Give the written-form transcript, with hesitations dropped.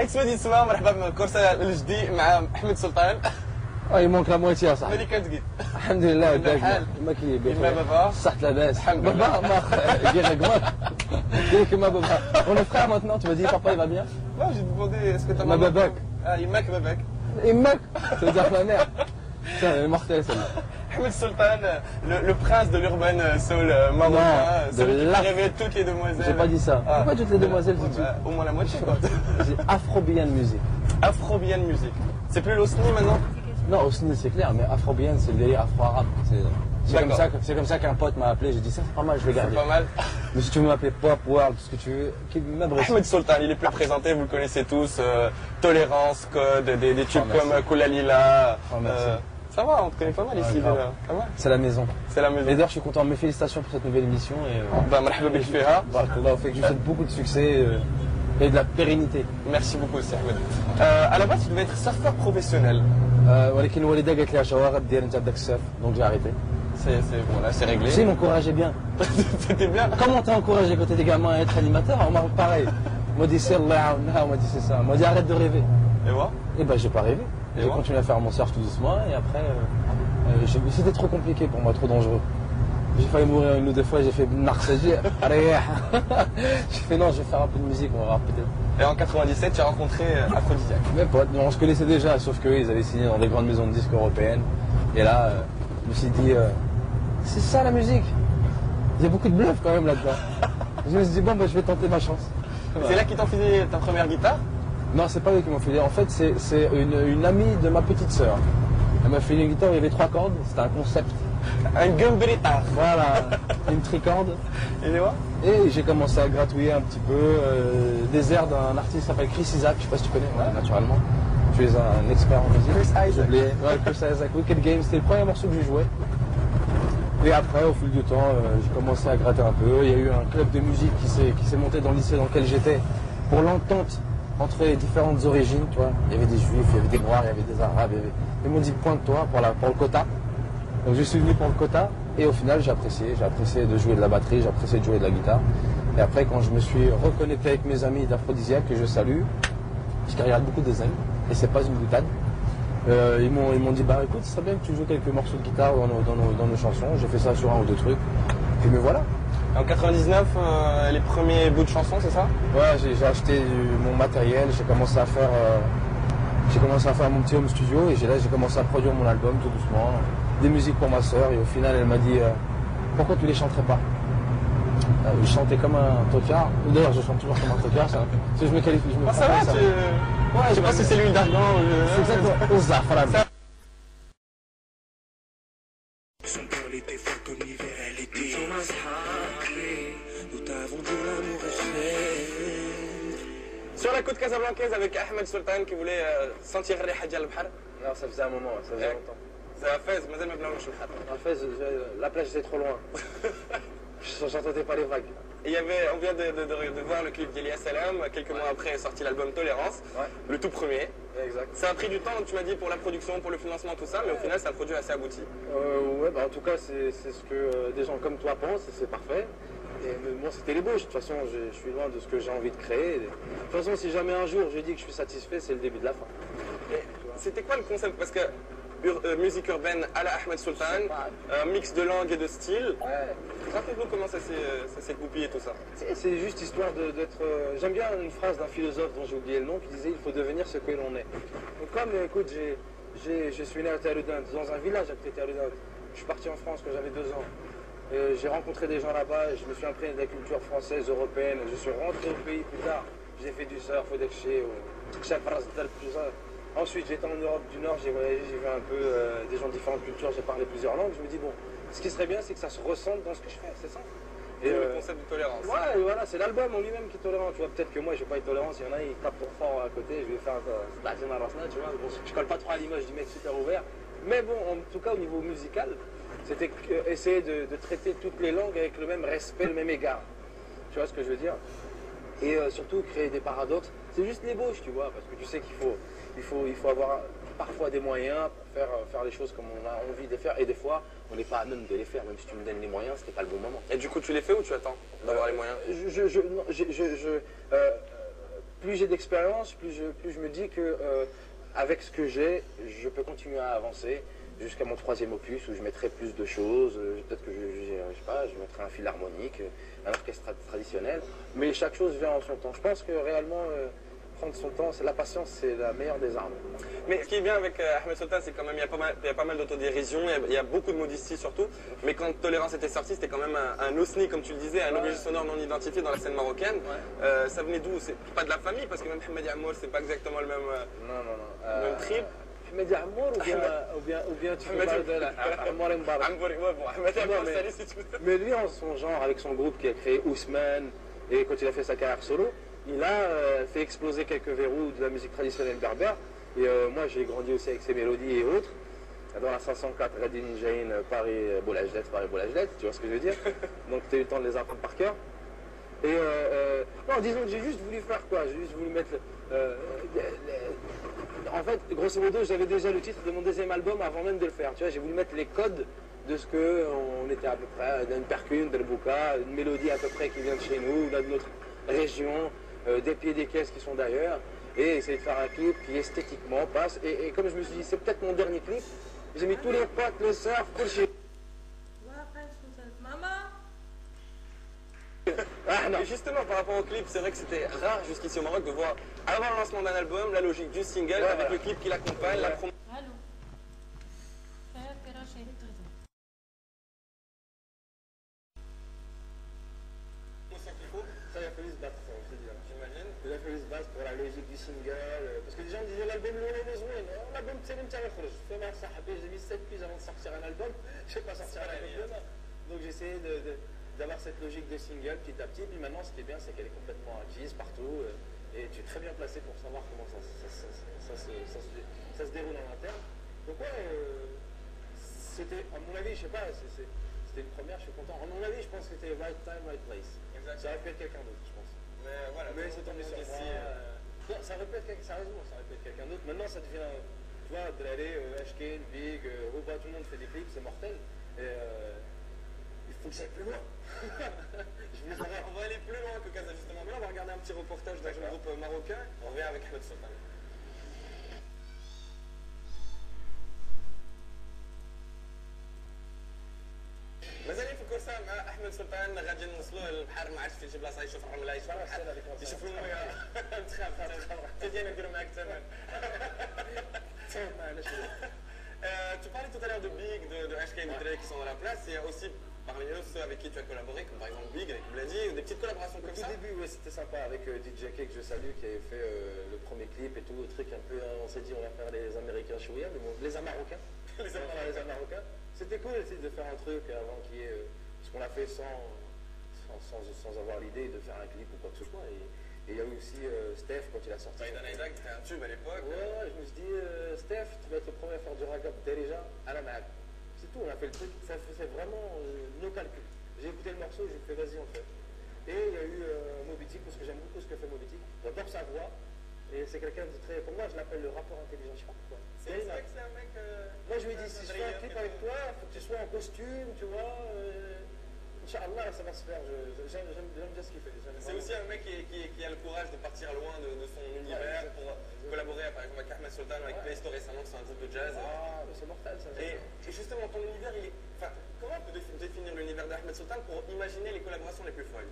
حيت سميتي اسمها مرحبا بالكورسه الجدي مع احمد سلطان. il manque la moitié à ça. ملي كتقيت الحمد لله الحال ما كاين كيما بابا صحت لاباس الحمد لله. بابا ما ديالك ما كيما بابا on est frères maintenant tu m'as dit papa il va bien Non, j'ai demandé est-ce que ta ma maman... babac Ah, Imak Babak. Immak ça veut dire ma mère tiens elle est mortelle celle-là. Ahmed Sultan, le prince de l'urban soul marocain, Non, celui de qui la- fait rêver toutes les demoiselles. J'ai pas dit ça. Ah. Pourquoi toutes les demoiselles tout de suite? Au moins la moitié quoi. J'ai Afrobian music. Afrobian music. C'est plus l'Osni maintenant? Non, Osni c'est clair, mais Afrobian c'est le délire afro-arabe. D'accord. C'est comme ça qu'un pote m'a appelé, j'ai dit ça c'est pas mal, je vais C'est garder. pas mal. Mais si tu veux m'appeler Pop, World, ce que tu veux, Ahmed Sultan, il est plus présenté, vous le connaissez tous. Tolérance, Code, des tubes Oh, merci. comme Koulalila. Oh, merci. Ça va, on te connaît pas mal ici grave. déjà. Pas mal. C'est la maison. C'est la maison. Et d'ailleurs je suis content, mes félicitations pour cette nouvelle émission et Bah, marhaba bil fiha. Barakallah, fait que je vous souhaite beaucoup de succès et de la pérennité. Merci beaucoup, c'est Ahmed. À la base, tu devais être surfeur professionnel. ولكن الوالده قالت لي شواغب دير انت بدك السيرف donc j'ai arrêté. Bon, là, c'est réglé. Tu sais, il m'encourageait bien. C'était bien. Comment t'as encouragé quand t'étais gamin à être animateur? On m'a pareil. On m'a dit c'est Allah, on m'a dit c'est ça. On m'a dit arrête de rêver. Et moi? Et ben j'ai pas rêvé. Et J'ai moi continué à faire mon surf tout doucement et après c'était trop compliqué pour moi, trop dangereux. J'ai failli mourir une ou deux fois, j'ai fait narcégie. J'ai fait non, je vais faire un peu de musique, on va voir peut-être. Et en 97, tu as rencontré Aphrodisiaque. Mes potes, on se connaissait déjà, sauf qu'eux ils avaient signé dans des grandes maisons de disques européennes. Et là, je me suis dit, c'est ça la musique. Il y a beaucoup de bluff quand même là-dedans. Je me suis dit, bon, bah, je vais tenter ma chance. C'est là qu'ils t'ont filé ta première guitare? Non, c'est pas eux qui m'ont filé. En fait, c'est une amie de ma petite sœur. Elle m'a filé une guitare, il y avait 3 cordes, c'était un concept. Un gumbrita. Voilà, une tricorde. Et les voix? Et j'ai commencé à gratouiller un petit peu des airs d'un artiste qui s'appelle Chris Isaac, je sais pas si tu connais, ouais, naturellement. Tu es un expert en musique. Chris Isaac. J'ai oublié. Ouais, Chris Isaac, Wicked Games, c'était le premier morceau que j'ai joué. Et après, au fil du temps, j'ai commencé à gratter un peu. Il y a eu un club de musique qui s'est monté dans le lycée dans lequel j'étais pour l'entente entre les différentes origines, tu vois. Il y avait des juifs, il y avait des noirs, il y avait des arabes. Ils m'ont dit pointe-toi pour le quota. Donc je suis venu pour le quota et au final j'ai apprécié de jouer de la batterie, j'ai apprécié de jouer de la guitare. Et après quand je me suis reconnecté avec mes amis d'Aphrodisiaque que je salue, parce qu'ils regardent beaucoup des amis et c'est pas une boutade, ils m'ont dit bah écoute, ce serait bien que tu joues quelques morceaux de guitare dans nos chansons. J'ai fait ça sur un ou deux trucs. Et me voilà. En 99, les premiers bouts de chansons, c'est ça? Ouais, j'ai acheté mon matériel, j'ai commencé à faire mon petit home studio et j'ai commencé à produire mon album tout doucement. Des musiques pour ma soeur et au final elle m'a dit pourquoi tu les chanterais pas? Je chantais comme un tocard. D'ailleurs je chante toujours comme un tocard. Si je me qualifie, je me Ça va, ça. tu... Ouais, Je sais pas si c'est l'huile d'argan ou... C'est exactement au zafran. Son cœur était fort comme l'hiver, elle était sur ma sahari. Nous t'avons dit l'amour est cher. Sur la côte casablancaise avec Ahmed Sultan qui voulait sentir riha djal al-bahr. Non, ça faisait un moment, ça faisait longtemps. C'est à Fès, mazal ma blanche al-bahr. En fait, la plage était trop loin. J'entendais pas les vagues. Et il y avait, on vient de voir le clip d'Elias Salam, quelques mois après est sorti l'album Tolérance, Ouais. le tout premier. Exact. Ça a pris du temps, tu m'as dit, pour la production, pour le financement, tout ça, mais au final, c'est un produit assez abouti. Ouais, bah en tout cas, c'est ce que des gens comme toi pensent, et c'est parfait. Mais moi, c'était l'ébauche. De toute façon, je suis loin de ce que j'ai envie de créer. De toute façon, si jamais un jour je dis que je suis satisfait, c'est le début de la fin. Et c'était quoi le concept? Parce que musique urbaine à la Ahmed Sultan, un mix de langue et de style. Ouais. Raconte-nous comment ça s'est goupillé tout ça. C'est juste histoire d'être... J'aime bien une phrase d'un philosophe dont j'ai oublié le nom qui disait « Il faut devenir ce que l'on est ». Donc comme, écoute, je suis né à Théaludin, dans un village à côté de Théaludin. Je suis parti en France quand j'avais 2 ans. J'ai rencontré des gens là-bas, je me suis imprégné de la culture française, européenne. Je suis rentré au pays plus tard. J'ai fait du surf, au Dekché, au Chaprazadal, tout ça. Ensuite, j'étais en Europe du Nord, j'ai voyagé, j'ai vu un peu des gens de différentes cultures, j'ai parlé plusieurs langues. Je me dis, bon, ce qui serait bien, c'est que ça se ressente dans ce que je fais, c'est ça. Et le concept de tolérance. Ouais, voilà, c'est l'album en lui-même qui est tolérant. Tu vois, peut-être que moi, je vais pas être tolérant. S'il y en a, ils tapent trop fort à côté, je vais faire tu vois. Bon, je colle pas trop à l'image du mec super ouvert. Mais bon, en tout cas, au niveau musical, c'était essayer de traiter toutes les langues avec le même respect, le même égard. Tu vois ce que je veux dire? Et surtout, créer des paradoxes. C'est juste l'ébauche, tu vois, parce que tu sais qu'il faut avoir parfois des moyens pour faire les choses comme on a envie de faire. Et des fois, on n'est pas à même de les faire, même si tu me donnes les moyens, c'était pas le bon moment. Et du coup, tu les fais ou tu attends d'avoir les moyens? plus j'ai d'expérience, plus je me dis que avec ce que j'ai, je peux continuer à avancer jusqu'à mon troisième opus où je mettrai plus de choses. Peut-être que je sais pas, je mettrai un fil harmonique, un orchestre traditionnel. Mais chaque chose vient en son temps. Je pense que réellement, prendre son temps, la patience, c'est la meilleure des armes. Mais ce qui est bien avec Ahmed Sultan, c'est quand même, il y a pas mal d'autodérision, il y a beaucoup de modestie surtout. Mais quand Tolérance était sorti, c'était quand même un OSNI, comme tu le disais, un objet sonore non identifié dans la scène marocaine. Ça venait d'où? C'est pas de la famille, parce que même Mohamed Yamour, c'est pas exactement le même, même trip. Ahmed Yamour ou bien tu peux parler de Amour Mbarak. Mais lui, en son genre, avec son groupe qui a créé Ousmane, et quand il a fait sa carrière solo, il a fait exploser quelques verrous de la musique traditionnelle berbère. Et moi, j'ai grandi aussi avec ses mélodies et autres. Dans la 504, Radin Jain, Paris-Boulajdet, tu vois ce que je veux dire? Donc, tu as eu le temps de les apprendre par cœur. Et non, disons que j'ai juste voulu faire quoi? J'ai juste voulu mettre. En fait, grosso modo, j'avais déjà le titre de mon deuxième album avant même de le faire. Tu vois, j'ai voulu mettre les codes de ce qu'on était à peu près, d'une percune, d'un bouka, une mélodie à peu près qui vient de chez nous, de notre région, des pieds des caisses qui sont d'ailleurs, et essayer de faire un clip qui esthétiquement passe. Et comme je me suis dit, c'est peut-être mon dernier clip, j'ai mis tous les potes, le surf, tout le shit. Ah, non. Et justement, par rapport au clip, c'est vrai que c'était rare jusqu'ici au Maroc de voir, avant le lancement d'un album, la logique du single avec le clip qui l'accompagne, la promo. Ça, il a fallu se battre, je te dis. J'imagine. Il a fallu se battre pour la logique du single. Parce que les gens disaient l'album, l'album, c'est même Tariq Rouge. J'ai mis 7 plus avant de sortir un album. Je ne vais pas sortir un album demain. Donc j'ai essayé d'avoir cette logique de single petit à petit. Puis maintenant, ce qui est bien, c'est qu'elle est complètement acquise partout. Et tu es très bien placé pour savoir comment ça se déroule en interne. Donc ouais, c'était, à mon avis, je sais pas, c'était une première, je suis content. À mon avis, je pense que c'était right time, right place. Exactement. Ça aurait pu être quelqu'un d'autre, je pense. Mais voilà, c'est tombé sur moi. Non, ça aurait pu être quelqu'un d'autre. Maintenant, ça devient, tu vois, de l'aller, Ashken, Big, Roba, tout le monde fait des clips, c'est mortel. Et il faut que ça aille plus loin. On va aller plus loin que Casa, justement. Mais là, on va regarder un petit reportage d'un jeune groupe marocain. On revient avec Ahmed Sultan. مازال في الكورسة مع أحمد سلطان غادي نوصلوا للبحر ما عرفتش فين شي بلاصة يشوف الرملة يشوف البحر يشوف المياه تخاف تدينا نديرو معاك الثمن. Tu parlais tout à l'heure de Big, de HK et de Drake qui sont dans la place. Il y a aussi parmi eux ceux avec qui tu as collaboré, comme par exemple Big avec Blady, ou des petites collaborations comme ça. Au début, oui, c'était sympa avec DJ K que je salue, qui avait fait le premier clip et tout, le truc un peu, on s'est dit on va faire les Américains chouïa, mais bon, les Amarocains. les Amarocains. C'était cool de faire un truc avant qu'il y ait, parce qu'on l'a fait sans avoir l'idée de faire un clip ou quoi que ce soit. Et il y a eu aussi Steph quand il a sorti. Maïdan Aïdak, c'était un tube à l'époque. Ouais, je me suis dit, Steph, tu vas être le premier à faire du ragab déjà à la mag. C'est tout, on a fait le truc, ça faisait vraiment nos calculs. J'ai écouté le morceau, j'ai fait vas-y on fait. Et il y a eu Moby-Dick, parce que j'aime beaucoup ce que fait Moby-Dick. J'adore sa voix. Et c'est quelqu'un de très. Pour moi, je l'appelle le rappeur intelligent, je sais pas pourquoi. C'est vrai que c'est un mec. Moi, je lui dis, si je fais un clip avec toi, il faut que tu sois en costume, tu vois. Inch'Allah, ça va se faire. J'aime bien ce qu'il fait. C'est aussi un mec qui a le courage de partir loin de son univers pour collaborer par exemple avec Ahmed Sultan, avec Playsto récemment, c'est un groupe de jazz. Ah, mais c'est mortel ça. Et justement, ton univers, comment on peut définir l'univers d'Ahmed Sultan pour imaginer les collaborations les plus folles?